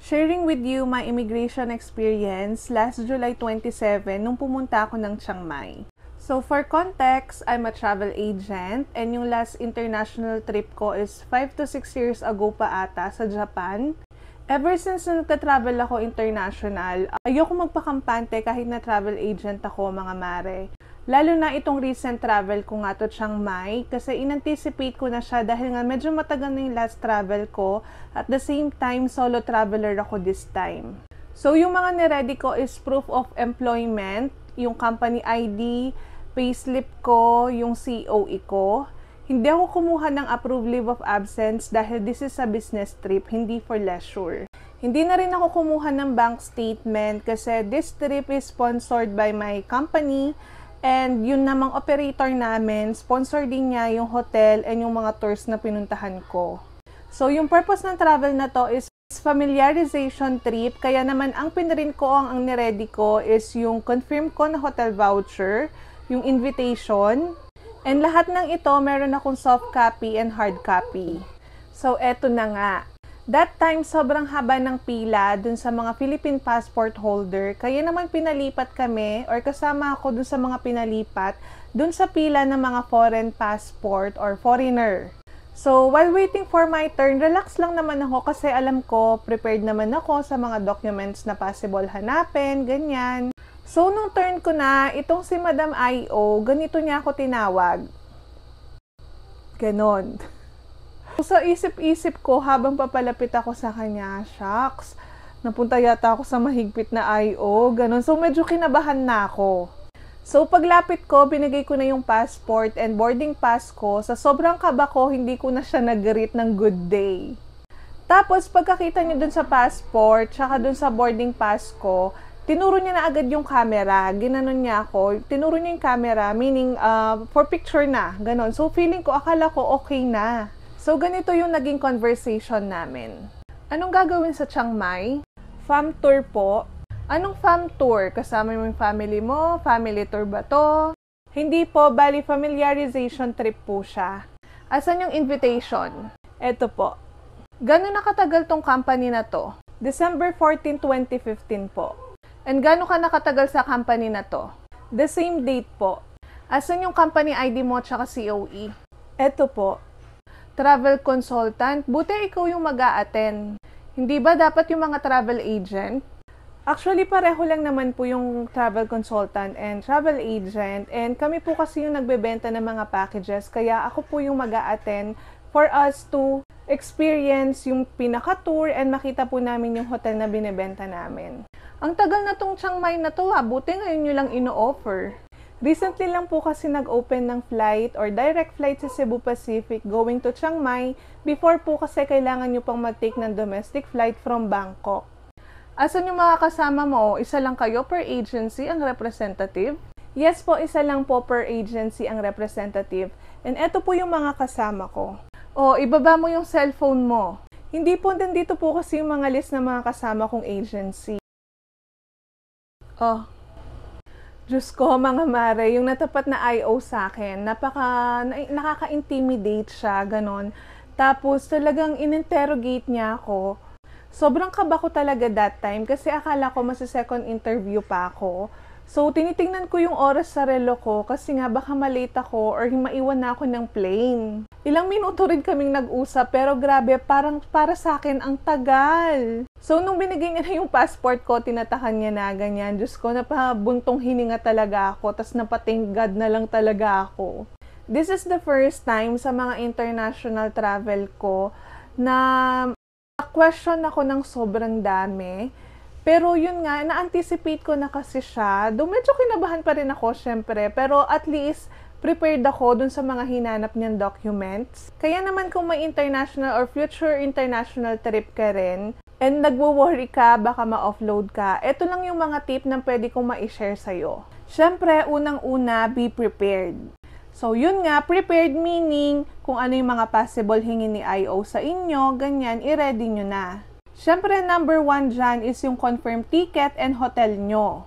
Sharing with you my immigration experience last July 27 nung pumunta ako ng Chiang Mai. So for context, I'm a travel agent and yung last international trip ko is 5 to 6 years ago pa ata sa Japan. Ever since na nagta-travel ako international, ayoko magpakampante kahit na travel agent ako mga mare. Lalo na itong recent travel ko nga to Chiang Mai kasi in-anticipate ko na siya dahil nga medyo matagal na yung last travel ko. At the same time, solo traveler ako this time. So yung mga niready ko is proof of employment, yung company ID, payslip ko, yung COE ko. Hindi ako kumuha ng approved leave of absence dahil this is a business trip, hindi for leisure. Hindi na rin ako kumuha ng bank statement kasi this trip is sponsored by my company. And yun namang operator namin, sponsor din niya yung hotel and yung mga tours na pinuntahan ko. So yung purpose ng travel na to is familiarization trip. Kaya naman ang pinrint ko, ang niready ko is yung confirm ko na hotel voucher, yung invitation. And lahat ng ito, meron akong soft copy and hard copy. So eto na nga. That time, sobrang haba ng pila dun sa mga Philippine passport holder. Kaya naman pinalipat kami or kasama ako dun sa mga pinalipat dun sa pila ng mga foreign passport or foreigner. So, while waiting for my turn, relax lang naman ako kasi alam ko, prepared naman ako sa mga documents na possible hanapin, ganyan. So, nung turn ko na, itong si Madam I.O., ganito niya ako tinawag. Ganon. Sa isip-isip ko, habang papalapit ako sa kanya, shucks, napunta yata ako sa mahigpit na I.O., ganun. So, medyo kinabahan na ako. So, paglapit ko, binigay ko na yung passport and boarding pass ko. Sa sobrang kaba ko, hindi ko na siya nag-greet ng good day. Tapos, pagkakita niyo dun sa passport, tsaka dun sa boarding pass ko, tinuro niya na agad yung camera. Ginanon niya ako. Tinuro niya yung camera, meaning for picture na. Ganon. So, feeling ko, akala ko okay na. So, ganito yung naging conversation namin. Anong gagawin sa Chiang Mai? Fam tour po. Anong fam tour? Kasama mo yung family mo? Family tour ba to? Hindi po, bali familiarization trip po siya. Asan yung invitation? Eto po. Gano'n nakatagal tong company na to? December 14, 2015 po. And gano'n ka nakatagal sa company na to? The same date po. Asan yung company ID mo tsaka COE? Eto po. Travel consultant, buti ikaw yung mag-a-attend. Hindi ba dapat yung mga travel agent? Actually, pareho lang naman po yung travel consultant and travel agent. And kami po kasi yung nagbebenta ng mga packages, kaya ako po yung mag-a-attend for us to experience yung pinaka-tour and makita po namin yung hotel na binibenta namin. Ang tagal na tong Chiang Mai na to, buti ngayon nyo lang ino-offer. Recently lang po kasi nag-open ng flight or direct flight sa Cebu Pacific going to Chiang Mai. Before po kasi kailangan nyo pang mag-take ng domestic flight from Bangkok. Asan yung mga kasama mo? Isa lang kayo per agency ang representative? Yes po, isa lang po per agency ang representative. And eto po yung mga kasama ko. O, ibaba mo yung cellphone mo. Hindi po, nandito po kasi yung mga list ng mga kasama kong agency. Oh. Diyos ko, mga mare, yung natapat na I.O. sa akin, nakaka-intimidate siya, ganon. Tapos, talagang in-interrogate niya ako. Sobrang kaba ko talaga that time kasi akala ko masi-second interview pa ako. So, tinitingnan ko yung oras sa relo ko kasi nga baka malate ako or maiwan na ako ng plane. Ilang minuto rin kaming nag-usap pero grabe, parang para sa akin ang tagal. So, nung binigay niya na yung passport ko, tinatakan niya na ganyan. Diyos ko, napabuntong hininga talaga ako, tas napating God na lang talaga ako. This is the first time sa mga international travel ko na question ako ng sobrang dami. Pero yun nga, na-anticipate ko na kasi siya. Though medyo kinabahan pa rin ako, syempre. Pero at least, prepared ako dun sa mga hinanap niyang documents. Kaya naman kung may international or future international trip ka rin, and nagwo-worry ka, baka ma-offload ka, eto lang yung mga tip na pwede kong ma-share sa'yo. Syempre, unang-una, be prepared. So, yun nga, prepared meaning kung ano yung mga possible hingin ni I.O. sa inyo, ganyan, i-ready nyo na. Siyempre, number 1 dyan is yung confirmed ticket and hotel nyo.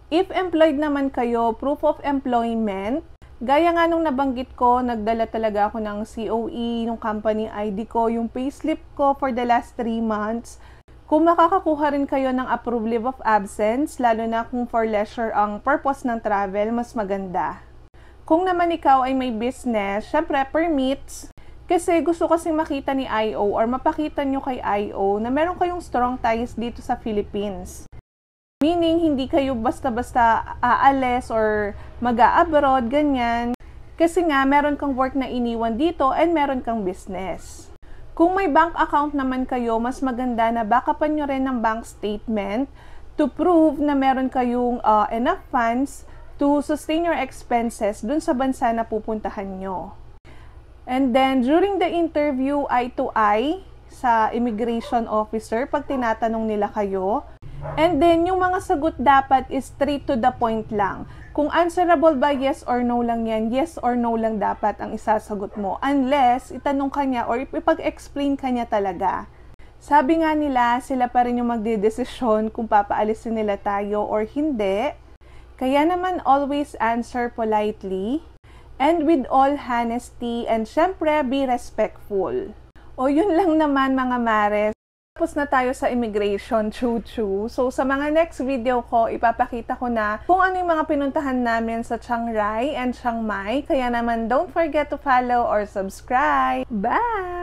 If employed naman kayo, proof of employment, gaya nga nung nabanggit ko, nagdala talaga ako ng COE, ng company ID ko, yung payslip ko for the last 3 months. Kung makakakuha rin kayo ng approved leave of absence, lalo na kung for leisure ang purpose ng travel, mas maganda. Kung naman ikaw ay may business, syempre permits, kasi gusto kasing makita ni IO or mapakita nyo kay IO na meron kayong strong ties dito sa Philippines. Meaning, hindi kayo basta-basta aalis or mag-a-abroad, ganyan. Kasi nga, meron kang work na iniwan dito and meron kang business. Kung may bank account naman kayo, mas maganda na backupan nyo rin ng bank statement to prove na meron kayong enough funds to sustain your expenses dun sa bansa na pupuntahan nyo. And then, during the interview eye to eye sa immigration officer, pag tinatanong nila kayo, and then, yung mga sagot dapat is straight to the point lang. Kung answerable ba yes or no lang yan, yes or no lang dapat ang isasagot mo. Unless, itanong ka niya or ipag-explain ka niya talaga. Sabi nga nila, sila pa rin yung magdedesisyon kung papaalisin nila tayo or hindi. Kaya naman always answer politely and with all honesty and syempre be respectful. O yun lang naman mga mares. Tapos na tayo sa immigration, choo-choo. So, sa mga next video ko, ipapakita ko na kung ano yung mga pinuntahan namin sa Chiang Rai and Chiang Mai. Kaya naman, don't forget to follow or subscribe. Bye!